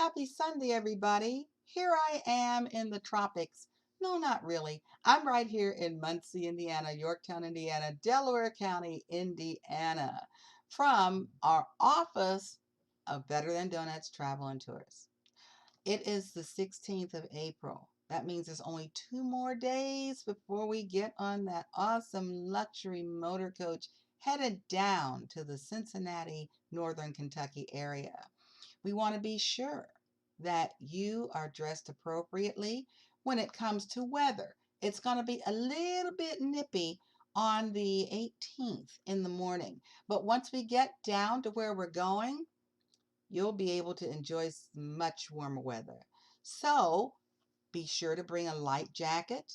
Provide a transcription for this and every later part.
Happy Sunday, everybody. Here I am in the tropics. No, not really. I'm right here in Muncie, Indiana, Yorktown, Indiana, Delaware County, Indiana, from our office of Better Than Donuts Travel and Tours. It is the 16th of April. That means there's only 2 more days before we get on that awesome luxury motor coach headed down to the Cincinnati, Northern Kentucky area. We want to be sure that you are dressed appropriately when it comes to weather. It's going to be a little bit nippy on the 18th in the morning, but once we get down to where we're going, you'll be able to enjoy much warmer weather. So be sure to bring a light jacket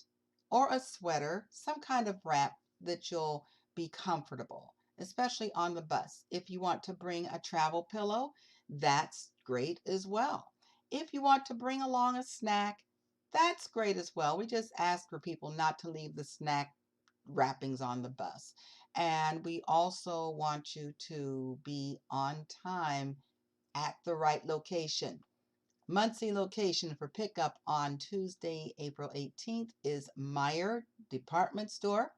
or a sweater, some kind of wrap that you'll be comfortable, especially on the bus. If you want to bring a travel pillow, that's great as well. If you want to bring along a snack, that's great as well. We just ask for people not to leave the snack wrappings on the bus. And we also want you to be on time at the right location. Muncie location for pickup on Tuesday, April 18th is Meyer Department Store,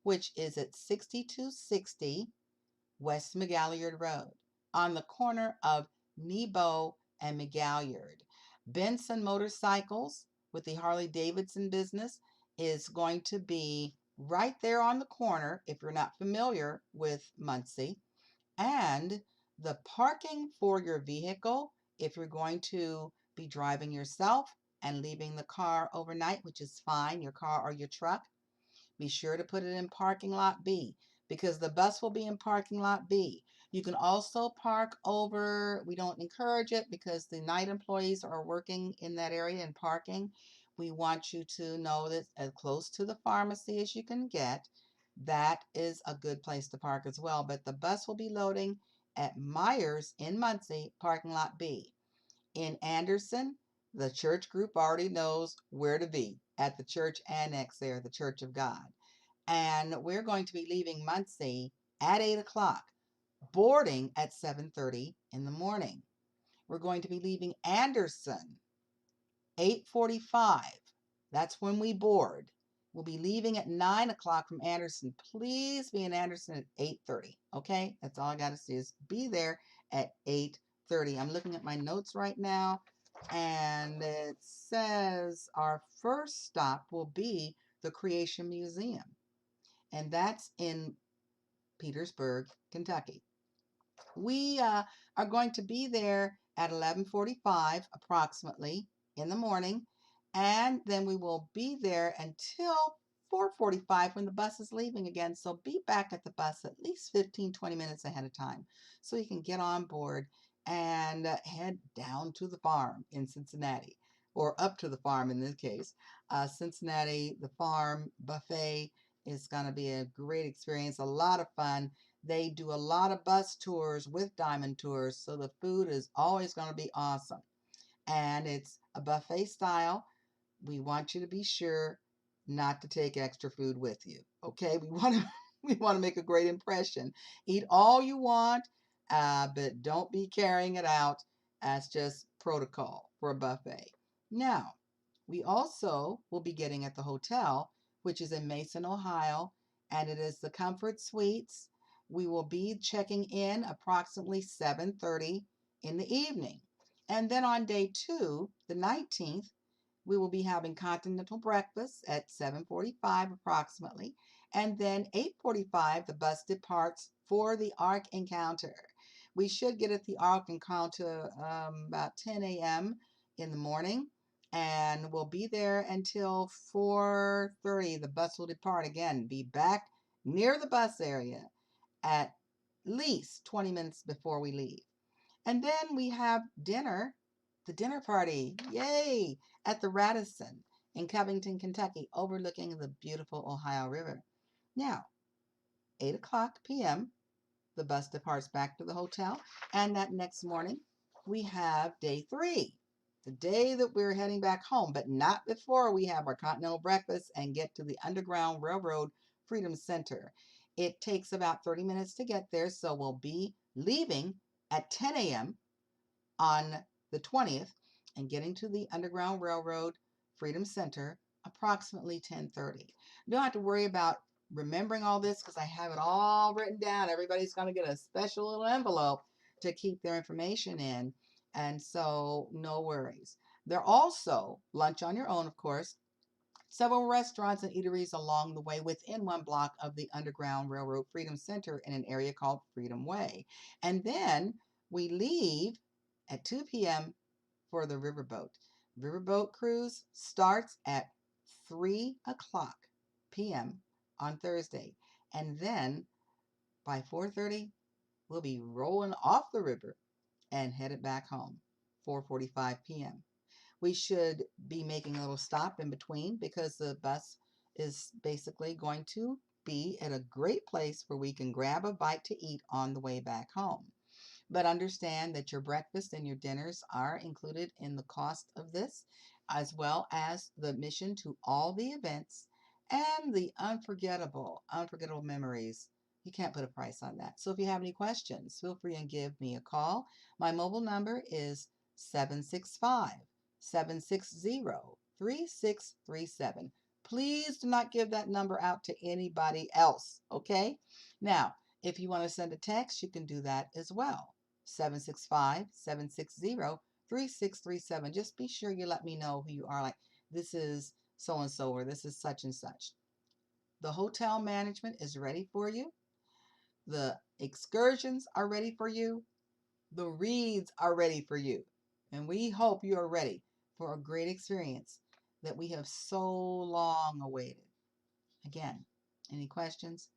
which is at 6260 West McGalliard Road on the corner of Nebo and McGalliard. Benson Motorcycles with the Harley Davidson business is going to be right there on the corner if you're not familiar with Muncie. And the parking for your vehicle, if you're going to be driving yourself and leaving the car overnight, which is fine, your car or your truck, be sure to put it in parking lot B because the bus will be in parking lot B. You can also park over, we don't encourage it because the night employees are working in that area and parking. We want you to know that as close to the pharmacy as you can get, that is a good place to park as well. But the bus will be loading at Myers in Muncie, parking lot B. In Anderson, the church group already knows where to be at the church annex there, the Church of God. And we're going to be leaving Muncie at 8 o'clock, boarding at 7:30 in the morning. We're going to be leaving Anderson 8:45. That's when we board. We'll be leaving at 9 o'clock from Anderson. Please be in Anderson at 8:30. Okay? That's all I got to say is be there at 8:30. I'm looking at my notes right now, and it says our first stop will be the Creation Museum, and that's in Petersburg, Kentucky. We are going to be there at 11:45 approximately in the morning, and then we will be there until 4:45 when the bus is leaving again. So be back at the bus at least 15-20 minutes ahead of time so you can get on board and head down to the farm in Cincinnati, or up to the farm in this case. Cincinnati, the farm buffet is going to be a great experience, a lot of fun. They do a lot of bus tours with Diamond Tours, so the food is always going to be awesome. And it's a buffet style. We want you to be sure not to take extra food with you. Okay, we want to we want to make a great impression. Eat all you want, but don't be carrying it out. That's just protocol for a buffet. Now, we also will be getting at the hotel, which is in Mason, Ohio, and it is the Comfort Suites. We will be checking in approximately 7:30 in the evening. And then on day 2, the 19th, we will be having continental breakfast at 7:45 approximately. And then 8:45, the bus departs for the Ark Encounter. We should get at the Ark Encounter about 10 a.m. in the morning. And we'll be there until 4:30. The bus will depart again. Be back near the bus area at least 20 minutes before we leave. And then we have dinner, the dinner party, yay, at the Radisson in Covington, Kentucky, overlooking the beautiful Ohio River. Now, 8 o'clock p.m., the bus departs back to the hotel, and that next morning, we have day 3, the day that we're heading back home, but not before we have our continental breakfast and get to the Underground Railroad Freedom Center. It takes about 30 minutes to get there, so we'll be leaving at 10 a.m. on the 20th, and getting to the Underground Railroad Freedom Center approximately 10:30. You don't have to worry about remembering all this because I have it all written down. Everybody's going to get a special little envelope to keep their information in, and so no worries. There also lunch on your own, of course. Several restaurants and eateries along the way within 1 block of the Underground Railroad Freedom Center in an area called Freedom Way. And then we leave at 2 p.m. for the Riverboat. Riverboat cruise starts at 3 o'clock p.m. on Thursday. And then by 4:30, we'll be rolling off the river and headed back home, 4:45 p.m. We should be making a little stop in between because the bus is basically going to be at a great place where we can grab a bite to eat on the way back home. But understand that your breakfast and your dinners are included in the cost of this, as well as the admission to all the events and the unforgettable memories. You can't put a price on that. So if you have any questions, feel free and give me a call. My mobile number is 765-760-3637. Please do not give that number out to anybody else, okay? Now, if you want to send a text, you can do that as well. 765-760-3637. Just be sure you let me know who you are. Like, this is so-and-so, or this is such and such. The hotel management is ready for you. The excursions are ready for you. The reads are ready for you. And we hope you are ready for a great experience that we have so long awaited. Again, any questions?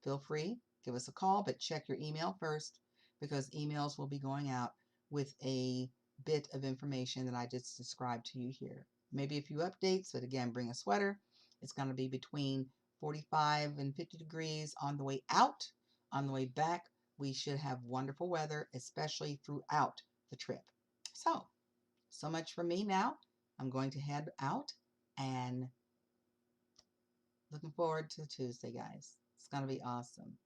Feel free, give us a call, but check your email first because emails will be going out with a bit of information that I just described to you here. Maybe a few updates, but again, bring a sweater. It's going to be between 45 and 50 degrees on the way out. On the way back, we should have wonderful weather, especially throughout the trip. So much for me now. I'm going to head out and looking forward to Tuesday, guys. It's going to be awesome.